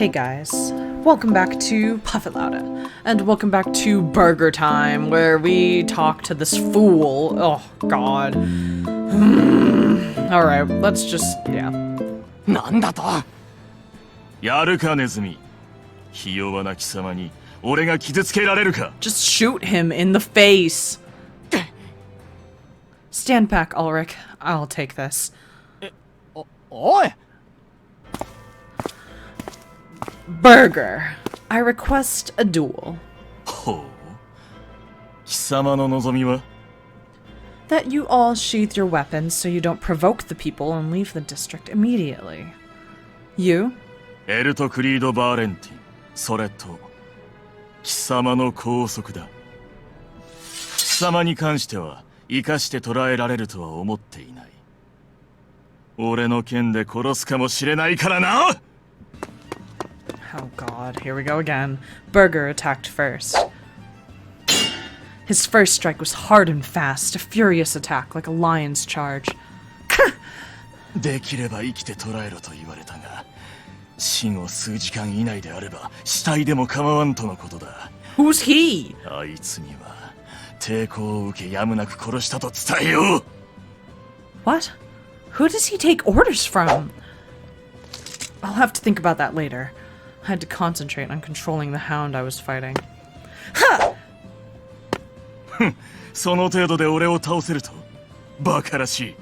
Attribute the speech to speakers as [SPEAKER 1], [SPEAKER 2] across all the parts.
[SPEAKER 1] Hey guys, welcome back to Puffit Lauda, and welcome back to Burger Time, where we talk to this fool. Oh god. Alright, let's just, yeah.
[SPEAKER 2] なんだとやるかネズミひ弱な貴様に俺が傷つけられるか
[SPEAKER 1] Just shoot him in the face. Stand back, Ulrich. I'll take this.
[SPEAKER 2] おい
[SPEAKER 1] Burger, I request a duel.
[SPEAKER 2] ほう貴様の望みは
[SPEAKER 1] That you all sheath your weapons so you don't provoke the people and leave the district immediately. You?
[SPEAKER 2] エルトクリード・バーレンティンそれと貴様の拘束だ貴様に関しては生かして捕らえられるとは思っていない俺の剣で殺すかもしれないからな
[SPEAKER 1] Oh god, here we go again. Burger attacked first. His first strike was hard and fast, a furious attack like a lion's charge.
[SPEAKER 2] できれば生きて捕らえろと言われたが死後数時間以内であれば死体でも構わんとのことだ
[SPEAKER 1] Who's he?
[SPEAKER 2] あいつには抵抗を受けやむなく殺したと伝えよう
[SPEAKER 1] What? Who does he take orders from? I'll have to think about that later. I had to concentrate on controlling the hound I was fighting. Ha!
[SPEAKER 2] その程度で俺を倒せるとバカらしい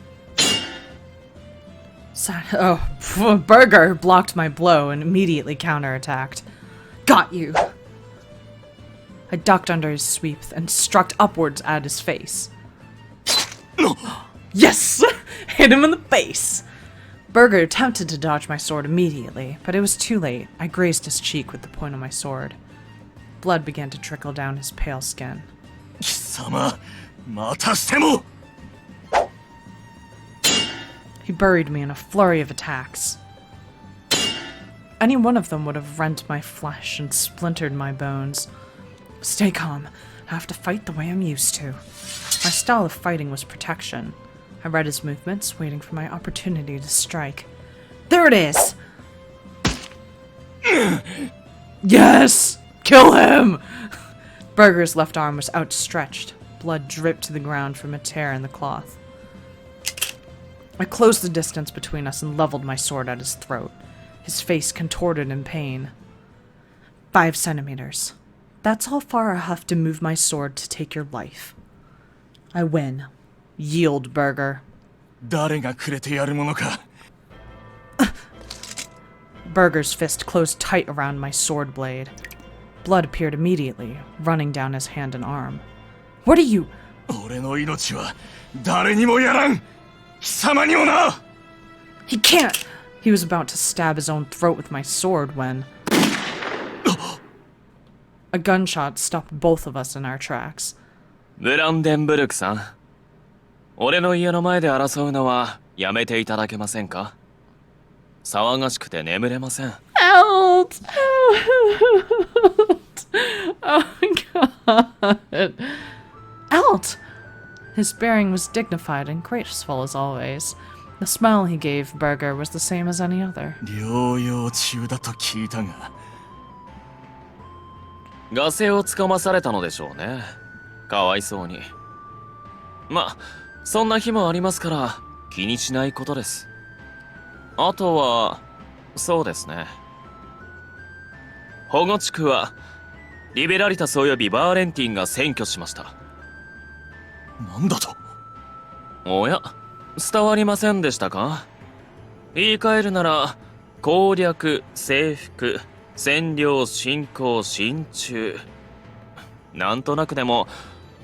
[SPEAKER 1] Oh, Burger blocked my blow and immediately counterattacked. Got you! I ducked under his sweep and struck upwards at his face. Yes! Hit him in the face! Burger attempted to dodge my sword immediately, but it was too late. I grazed his cheek with the point of my sword. Blood began to trickle down his pale skin.
[SPEAKER 2] 貴様またしても
[SPEAKER 1] He buried me in a flurry of attacks. Any one of them would have rent my flesh and splintered my bones. Stay calm. I have to fight the way I'm used to. My style of fighting was protection. I read his movements, waiting for my opportunity to strike. There it is! Yes! Kill him! Burger's left arm was outstretched. Blood dripped to the ground from a tear in the cloth. I closed the distance between us and leveled my sword at his throat. His face contorted in pain. 5 centimeters. That's how far I have to move my sword to take your life. I win. Yield, Burger.
[SPEAKER 2] 誰がくれてやるものか
[SPEAKER 1] Burger's fist closed tight around my sword blade. Blood appeared immediately, running down his hand and arm. What are you?
[SPEAKER 2] 俺の命は誰にもやらん貴様にもな
[SPEAKER 1] He can't! He was about to stab his own throat with my sword when... A gunshot stopped both of us in our tracks.
[SPEAKER 3] ブランデンブルクさん俺の家の前で争うのはやめていただけませんか騒がしくて眠れません
[SPEAKER 1] Out! Oh god. Out! His bearing was dignified and graceful as always. The smile he gave Burger was the same as any other.
[SPEAKER 2] 療養中だと聞いたが
[SPEAKER 3] ガセをつかまされたのでしょうねかわいそうにま、そんな日もありますから気にしないことですあとはそうですね保護地区はリベラリタスおよびバーレンティンが占拠しました
[SPEAKER 2] なんだと
[SPEAKER 3] おや伝わりませんでしたか言い換えるなら攻略征服占領侵攻進駐なんとなくでも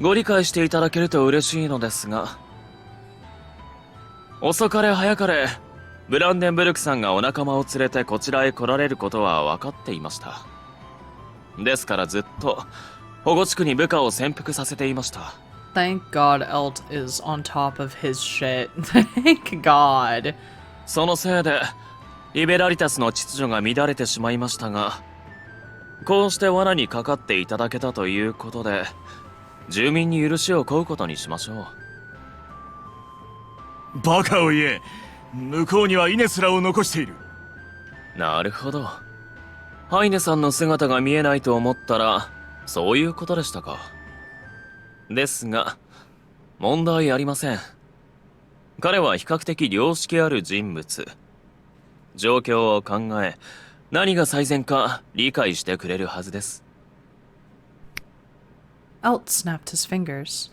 [SPEAKER 3] ご理解していただけると嬉しいのですが遅かれ早かれブランデンブルクさんがお仲間を連れてこちらへ来られることは分かっていましたですからずっと保護地区に部下を潜伏させていました
[SPEAKER 1] Thank God Elt is on top of his shit. Thank God.
[SPEAKER 3] そのせいでリベラリタスの秩序が乱れてしまいましたがこうして罠にかかっていただけたということで住民に許しを請うことにしましょう
[SPEAKER 2] バカを言え向こうにはイネスラを残している
[SPEAKER 3] なるほどハイネさんの姿が見えないと思ったら、そういうことでしたか。ですが、問題ありません。彼は比較的良識ある人物。状況を考え、何が最善か理解してくれるはずです。
[SPEAKER 1] Elt snapped his fingers.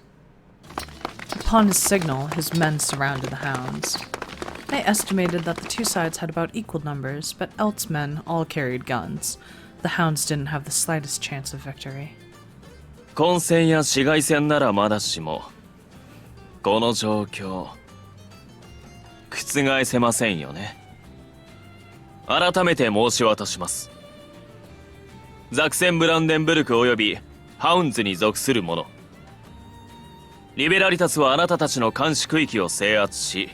[SPEAKER 1] Upon his signal, his men surrounded the hounds. They estimated that the two sides had about equal numbers, but Elt's men all carried guns. The hounds didn't have the slightest chance of victory.
[SPEAKER 3] 混戦や市街戦ならまだしも、この状況、覆せませんよね。改めて申し渡します。ザクセン・ブランデンブルク及びハウンズに属する者、リベラリタスはあなたたちの監視区域を制圧し、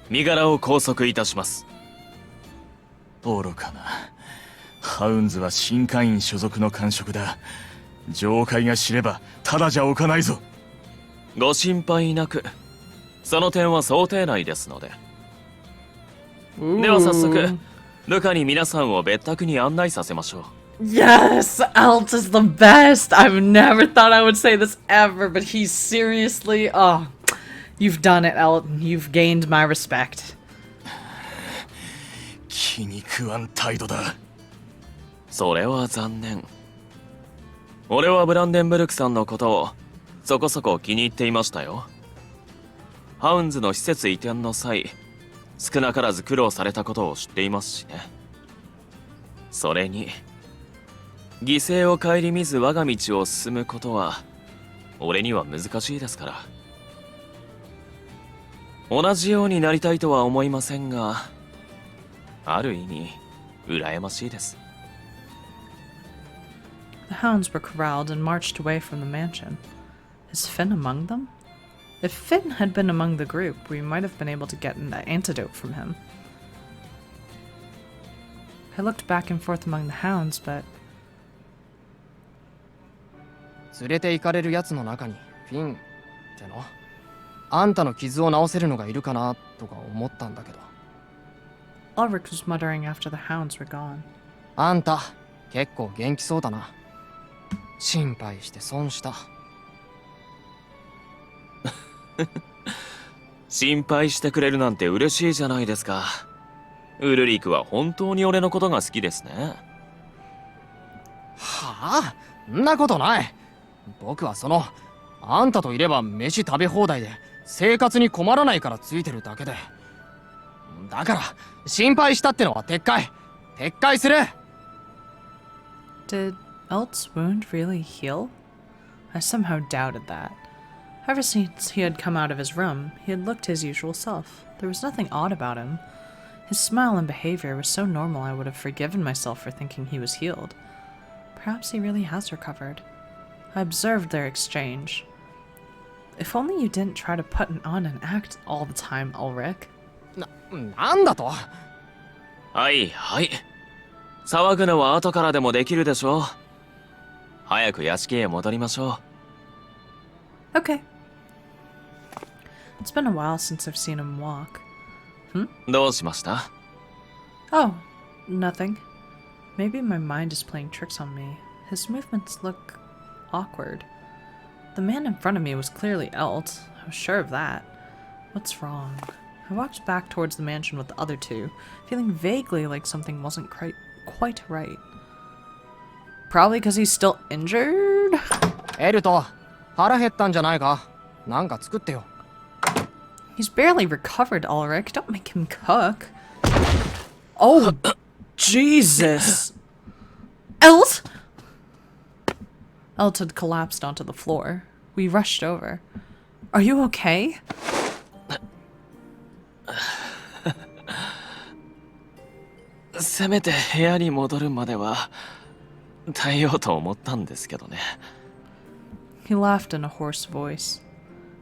[SPEAKER 3] 身柄を拘束いたします。
[SPEAKER 2] 愚かな。ハウンズは新会員所属の官職だ。上階が知ればただじゃおかないぞ。
[SPEAKER 3] ご心配なく、その点は想定内ですので。では早速、ルカに皆さんを別宅に案内させましょう。
[SPEAKER 1] Yes, Elt is the best. I've never thought I would say this ever, but he's seriously, oh, you've done it, Elt. You've gained my respect.
[SPEAKER 2] 気に食わん態度だ。
[SPEAKER 3] それは残念。俺はブランデンブルクさんのことをそこそこ気に入っていましたよ。ハウンズの施設移転の際、少なからず苦労されたことを知っていますしね。それに、犠牲を顧みず我が道を進むことは俺には難しいですから。同じようになりたいとは思いませんが、ある意味羨ましいです。
[SPEAKER 1] The hounds were corralled and marched away from the mansion. Is Finn among them? If Finn had been among the group, we might have been able to get an antidote from him. I looked back and forth among the hounds, but...
[SPEAKER 4] 連れて行かれるやつの中にフィンってのあんたの傷を治せるのがいるかなとか思ったんだけど。
[SPEAKER 1] Ulrich was muttering after the hounds were gone.
[SPEAKER 4] あんた結構元気そうだな。心配して損した。
[SPEAKER 3] 心配してくれるなんて嬉しいじゃないですか。ウルリクは本当に俺のことが好きですね。
[SPEAKER 4] はあ、んなことない。僕はあんたといれば飯食べ放題で生活に困らないからついてるだけで。だから心配したってのは撤回する。
[SPEAKER 1] Did Elt's wound really heal? I somehow doubted that. Ever since he had come out of his room, he had looked his usual self. There was nothing odd about him. His smile and behavior was so normal I would have forgiven myself for thinking he was healed. Perhaps he really has recovered. I observed their exchange. If only you didn't try to put on an act all the time, Ulrich.
[SPEAKER 4] なんだと？
[SPEAKER 3] はいはい。騒ぐのは後からでもできるでしょう。早く屋敷へ戻りましょ
[SPEAKER 1] う。Okay. It's been a while since I've seen him walk.
[SPEAKER 3] どうしました？
[SPEAKER 1] Oh, nothing. Maybe my mind is playing tricks on me. His movements look awkward. The man in front of me was clearly Elt. I was sure of that. What's wrong? I walked back towards the mansion with the other two, feeling vaguely like something wasn't quite right. Probably because he's still injured?
[SPEAKER 4] エルト、腹減ったんじゃないか？なんか作ってよ。
[SPEAKER 1] He's barely recovered, Ulrich. Don't make him cook. Oh, Jesus. Elt? Elt had collapsed onto the floor. We rushed over. Are you okay?
[SPEAKER 3] せめて部屋に戻るまでは耐えようと思ったんですけどね。
[SPEAKER 1] He laughed in a hoarse voice.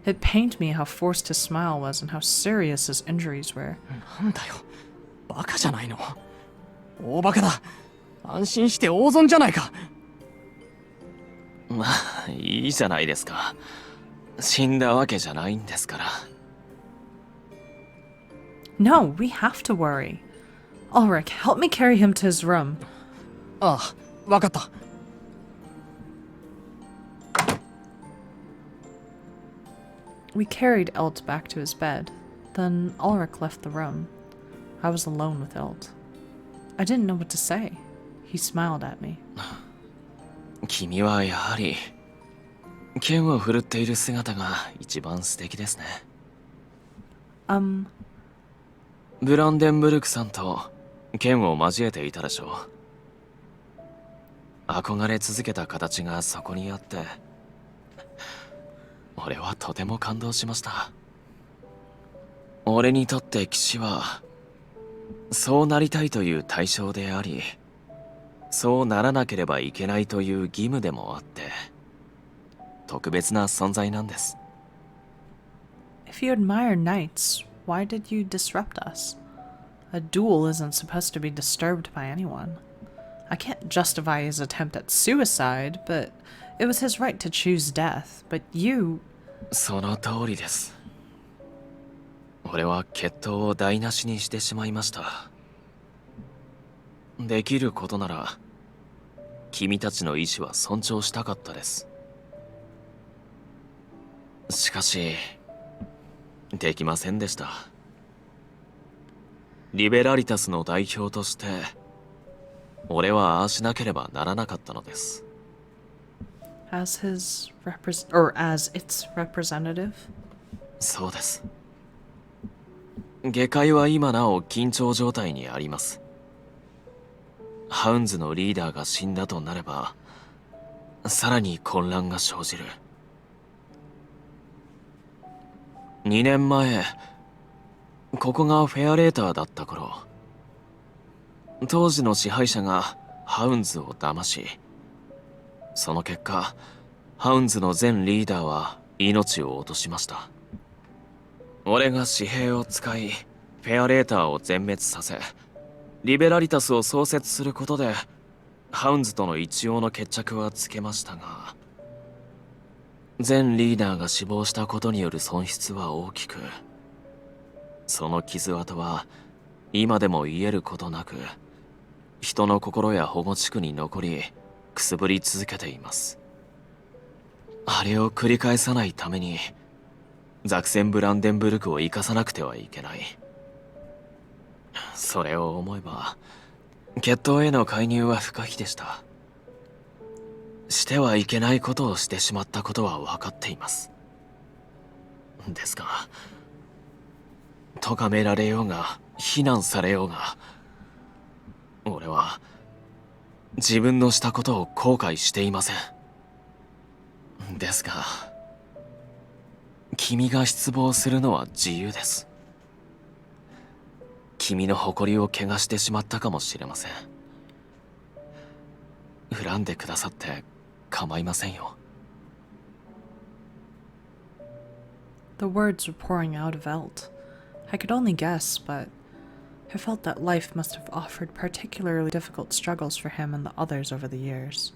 [SPEAKER 1] It pained me how forced his smile was and how serious his injuries were.
[SPEAKER 4] なんだよ、バカじゃないの。大バカだ。安心して大損じゃないか。
[SPEAKER 3] まあいいじゃないですか。死んだわけじゃないんですから。
[SPEAKER 1] No, we have to worry. Ulrich, help me carry him to his room.
[SPEAKER 4] ああ、わかった。
[SPEAKER 1] We carried Elt back to his bed. Then Ulrich left the room. I was alone with Elt. I didn't know what to say. He smiled at me.
[SPEAKER 3] 君はやはり剣を振るっている姿が一番素敵ですね。ブランデンブルクさんと剣を交えていたでしょう。憧れ続けた形がそこにあって、俺はとても感動しました。俺にとって騎士はそうなりたいという対象であり、そうならなければいけないという義務でもあって、特別な存在なんです。
[SPEAKER 1] If you admire knights, why did you disrupt us? A duel isn't supposed to be disturbed by anyone. I can't justify his attempt at suicide, but it was his right to choose death. But you...
[SPEAKER 3] その通りです。俺は決闘を台無しにしてしまいました。できることなら君たちの意志は尊重したかったです。しかしできませんでした。リベラリタスの代表として俺はああしなければならなかったのです。
[SPEAKER 1] as its representative?
[SPEAKER 3] そうです。下界は今なお緊張状態にあります。ハウンズのリーダーが死んだとなれば、さらに混乱が生じる。2年前、ここがフェアレーターだった頃、当時の支配者がハウンズを騙し、その結果、ハウンズの前リーダーは命を落としました。俺が紙幣を使い、フェアレーターを全滅させ、リベラリタスを創設することで、ハウンズとの一応の決着はつけましたが、前リーダーが死亡したことによる損失は大きく、その傷跡は今でも癒えることなく、人の心や保護地区に残り、くすぶり続けています。あれを繰り返さないために、ザクセンブランデンブルクを生かさなくてはいけない。それを思えば、決闘への介入は不可避でした。してはいけないことをしてしまったことは分かっています。ですが、咎められようが、非難されようが、俺は自分のしたことを後悔していません。ですが、君が失望するのは自由です。君の誇りを汚してしまったかもしれません。恨んでくださって構いませんよ。
[SPEAKER 1] The words were pouring out of Elt. I could only guess, but I felt that life must have offered particularly difficult struggles for him and the others over the years.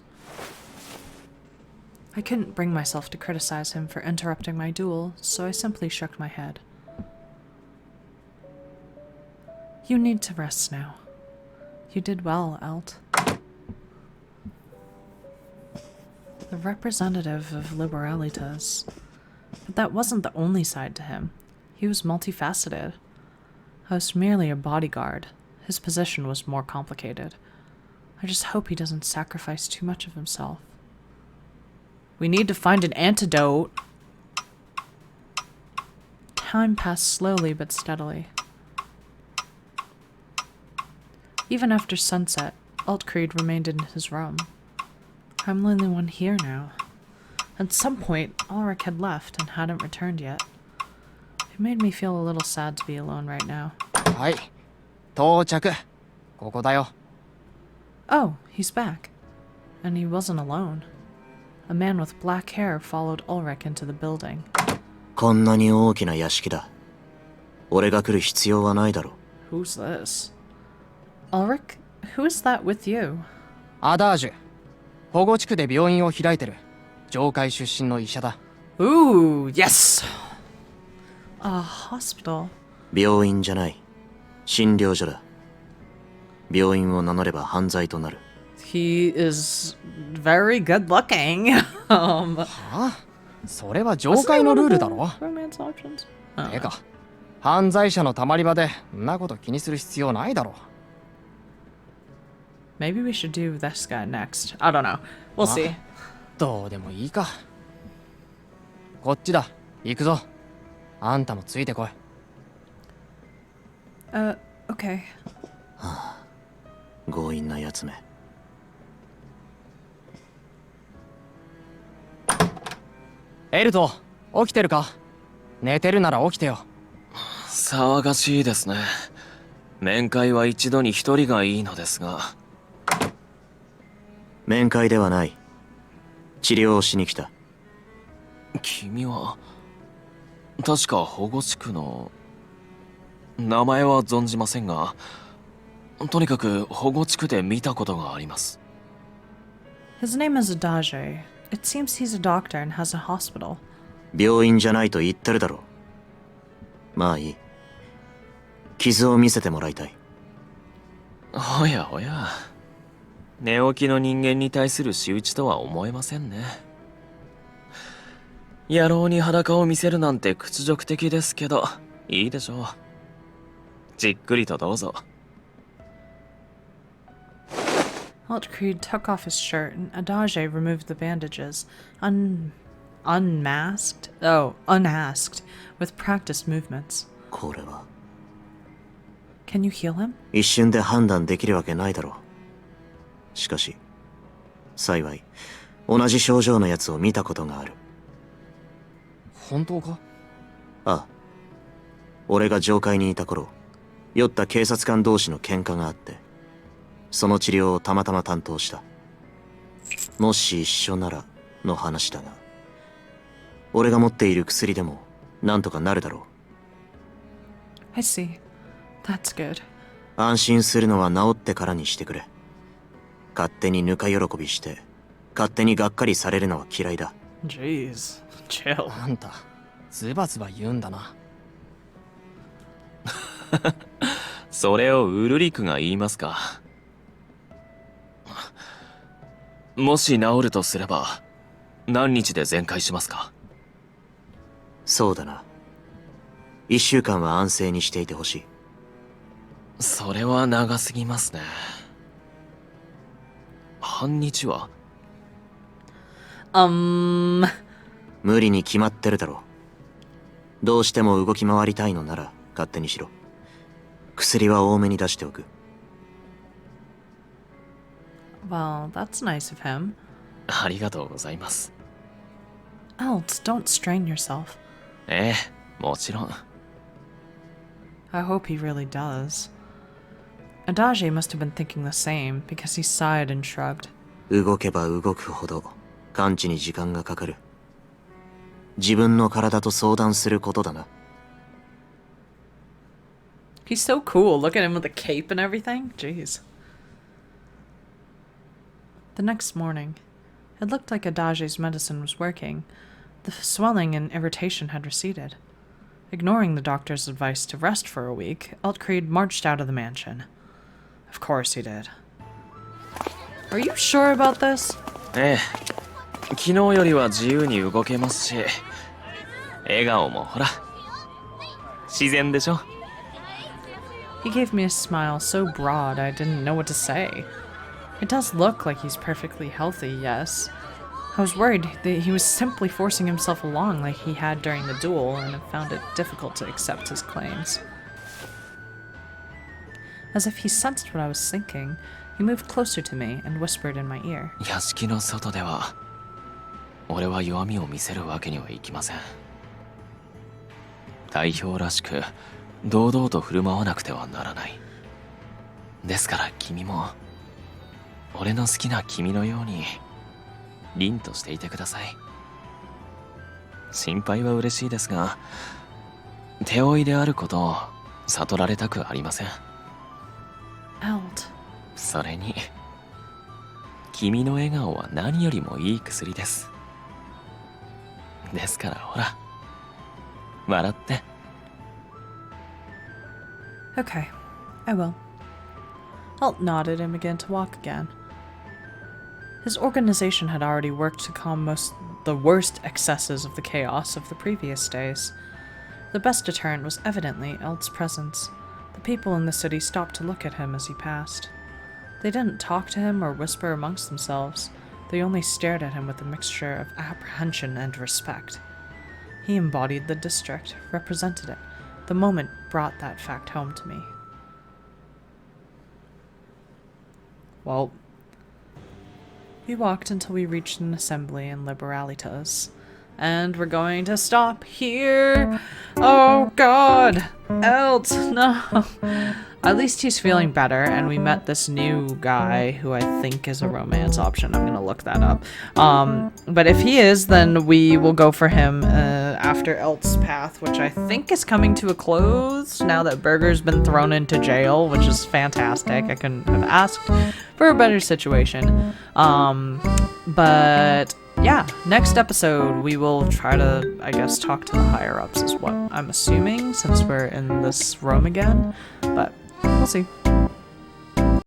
[SPEAKER 1] I couldn't bring myself to criticize him for interrupting my duel, so I simply shook my head. You need to rest now. You did well, Elt. The representative of Liberalitas. But that wasn't the only side to him. He was multifaceted. I was merely a bodyguard. His position was more complicated. I just hope he doesn't sacrifice too much of himself. We need to find an antidote. Time passed slowly but steadily. Even after sunset, Eltcreed remained in his room. I'm the only one here now. At some point, Ulrich had left and hadn't returned yet. It made me feel a little sad to be alone right now.
[SPEAKER 4] はい、到着。ここだよ。
[SPEAKER 1] Oh, he's back. And he wasn't alone. A man with black hair followed Ulrich into the building.
[SPEAKER 5] こんなに大きな屋敷だ。俺が来る必要はないだろう。
[SPEAKER 1] Who's this? Ulrich? Who is that with you?
[SPEAKER 4] アダージュ。保護地区で病院を開いてる。上界出身の医者だ。
[SPEAKER 1] Ooh, yes! A hospital.
[SPEAKER 5] 病院じゃない。診療所だ。病院を名乗れば犯罪となる。
[SPEAKER 1] He is very good looking.
[SPEAKER 4] はあ、それは上階のルールだろ。
[SPEAKER 1] Romance options?
[SPEAKER 4] てか、犯罪者のたまり場でんなこと気にする必要ないだろ。
[SPEAKER 1] Maybe we should do this guy next. I don't know. We'll see.
[SPEAKER 4] どうでもいいか。こっちだ、行くぞ。あんたもついてこい。
[SPEAKER 1] Okay.
[SPEAKER 5] 強引なやつめ。
[SPEAKER 4] エルト、起きてるか？寝てるなら起きてよ。
[SPEAKER 3] 騒がしいですね。面会は一度に一人がいいのですが。
[SPEAKER 5] 面会ではない。治療をしに来た。
[SPEAKER 3] 君は確か保護地区の名前は存じませんが、とにかく保護地区で見たことがあります。
[SPEAKER 1] His name is Adage. It seems he's a doctor and has a hospital.
[SPEAKER 5] 病院じゃないと言ってるだろう。まあいい。傷を見せてもらいたい。
[SPEAKER 3] おやおや、寝起きの人間に対する仕打ちとは思えませんね。野郎に裸を見せるなんて屈辱的ですけど、いいでしょう。じっくりとどうぞ。
[SPEAKER 1] Eltcreed took off his shirt and Adage removed the bandages, unmasked, with practiced movements.
[SPEAKER 5] これは
[SPEAKER 1] Can you heal him?
[SPEAKER 5] 一瞬で判断できるわけないだろう。しかし幸い同じ症状のやつを見たことがある。
[SPEAKER 4] 本当か？
[SPEAKER 5] ああ、俺が上階にいた頃、酔った警察官同士の喧嘩があって、その治療をたまたま担当した。もし一緒ならの話だが、俺が持っている薬でもなんとかなるだろう。
[SPEAKER 1] I see. That's good.
[SPEAKER 5] 安心するのは治ってからにしてくれ。勝手にぬか喜びして勝手にがっかりされるのは嫌いだ。
[SPEAKER 1] Jeez. Chill.
[SPEAKER 4] あんた、ズバズバ言うんだな。
[SPEAKER 3] それをウルリクが言いますか。もし治るとすれば何日で全開しますか？
[SPEAKER 5] そうだな。1週間は安静にしていてほしい。
[SPEAKER 3] それは長すぎますね。半日は？
[SPEAKER 5] 無理に決まってるだろう。どうしても動き回りたいのなら勝手にしろ。薬は多めに出しておく。
[SPEAKER 1] Well, that's nice of him.
[SPEAKER 3] ありがとうございます。
[SPEAKER 1] Else, don't strain yourself.
[SPEAKER 3] ええ、もちろん。
[SPEAKER 1] I hope he really does. Adage must have been thinking the same, because he sighed and shrugged.
[SPEAKER 5] 動けば動くほど完治に時間がかかる。自分の体と相談することだな。
[SPEAKER 1] He's so cool. Look at him with the cape and everything. Jeez. The next morning, it looked like Adage's medicine was working. The swelling and irritation had receded. Ignoring the doctor's advice to rest for a week, Eltcreed marched out of the mansion. Of course he did. Are you sure about this?
[SPEAKER 3] ええ、昨日よりは自由に動けますし、笑顔もほら、自然でしょ。
[SPEAKER 1] He gave me a smile so broad I didn't know what to say. It does look like he's perfectly healthy, yes. I was worried that he was simply forcing himself along like he had during the duel, and I found it difficult to accept his claims. As if he sensed what I was thinking, he moved closer to me and whispered in my ear.
[SPEAKER 3] 屋敷の外では、俺は弱みを見せるわけにはいきません。代表らしく、堂々と振る舞わなくてはならない。ですから君も、俺の好きな君のように、凛としていてください。心配は嬉しいですが、手負いであることを悟られたくありません。
[SPEAKER 1] Elt.
[SPEAKER 3] それに、君の笑顔は何よりもいい薬です。ですからほら、笑って。
[SPEAKER 1] Okay, I will. Elt nodded and began to walk again. His organization had already worked to calm the worst excesses of the chaos of the previous days. The best deterrent was evidently Elt's presence. The people in the city stopped to look at him as he passed. They didn't talk to him or whisper amongst themselves. They only stared at him with a mixture of apprehension and respect. He embodied the district, represented it. The moment brought that fact home to me. Well, we walked until we reached an assembly in Liberalitas. And we're going to stop here. Oh god. Elt, no. At least he's feeling better, and we met this new guy who I think is a romance option. I'm gonna look that up. But if he is, then we will go for him after Elt's path, which I think is coming to a close now that Burger's been thrown into jail, which is fantastic. I couldn't have asked for a better situation. But yeah, next episode we will try to, I guess, talk to the higher ups is what I'm assuming, since we're in this room again. But we'll see.